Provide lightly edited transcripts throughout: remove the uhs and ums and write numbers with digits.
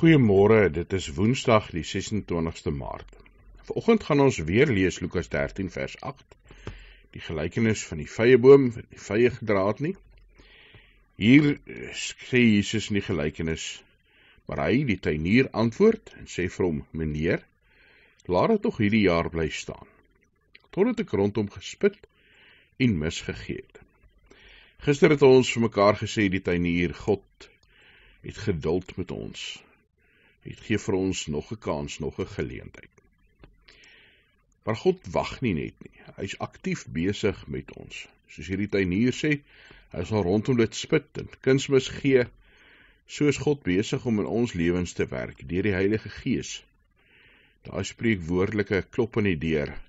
Goeiemôre, dit is Woensdag die 26ste Maart. Vanoggend gaan ons weer lees Lukas 13 vers 8, die gelykenis van die vyeboom, wat die vye gedra het nie. Hier sê Jesus in die gelykenis, maar hy, die tuinier, antwoord en sê vir hom, meneer, laat dit tog hierdie jaar bly staan, totdat ek rondom gespit en misgegee het. Gister het ons vir mekaar gesê, die tuinier, God het geduld met ons. Het gee vir ons nog 'n kans, nog 'n geleentheid. Maar God wag nie net nie. Hy is aktief besig met ons. Soos hierdie tuinier sê, hy sal rondom dit spit en kunsmis gee. So is God besig om in ons lewens te werk, deur die Heilige Gees. Daai spreekwoordelike klop aan die deur,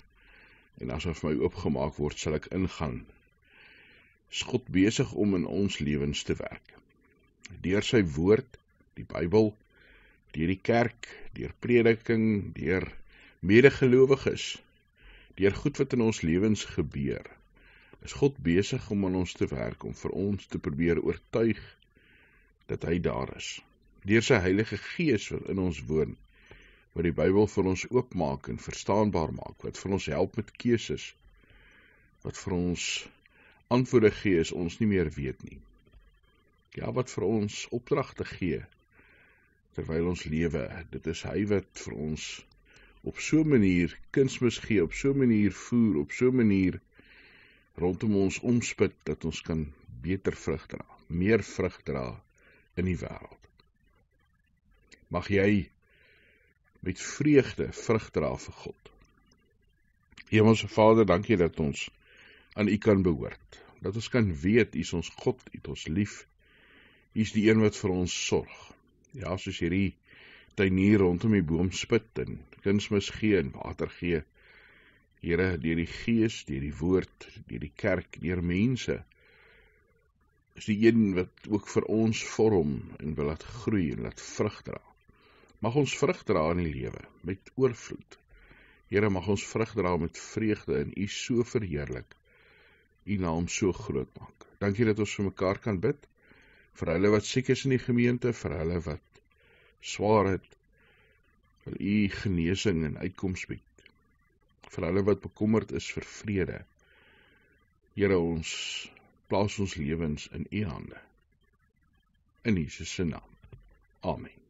en as hy vir my oopgemaak word, sal ek ingaan. Is God besig om in ons lewens te werk. Deur sy woord, die Bybel, deur die kerk, deur prediking, deur medegelowiges, deur goed wat in ons lewens gebeur, is God besig om aan ons te werk, om vir ons te probeer oortuig dat hy daar is. Deur sy Heilige Gees wat in ons woon, wat die Bybel vir ons oopmaak en verstaanbaar maak, wat vir ons help met keuses, wat vir ons antwoorde gee as ons nie meer weet nie. Ja, wat vir ons opdragte gee, terwyl ons lewe, dit is hy wat vir ons op so 'n manier kunsmis gee, op so 'n manier voer, op so 'n manier rondom ons omspit, dat ons kan beter vrug dra, meer vrug dra in die wêreld. Mag jy met vreugde vrug dra vir God. Hemelse Vader, dankie dat ons aan U kan behoort, dat ons kan weet, U is ons God, U het ons lief, U is die een wat vir ons sorg. Ja, soos hierdie tuinier rondom die boom spit en kunsmis gee en water gee. Here, deur die Gees, deur die woord, deur die kerk, deur mense, is die een wat ook vir ons vorm en wil laat groei en laat vrug dra. Mag ons vrug dra in die lewe, met oorvloed. Here, mag ons vrug dra met vreugde en U so verheerlik, U naam so groot maak. Dankie dat ons vir mekaar kan bid, vir hulle wat siek is in die gemeente, vir hulle wat swaar het, vir U genesing en uitkoms bied, vir hulle wat bekommerd is vir vrede. Here, ons plaas ons lewens in U hande. In Jesus se naam. Amen.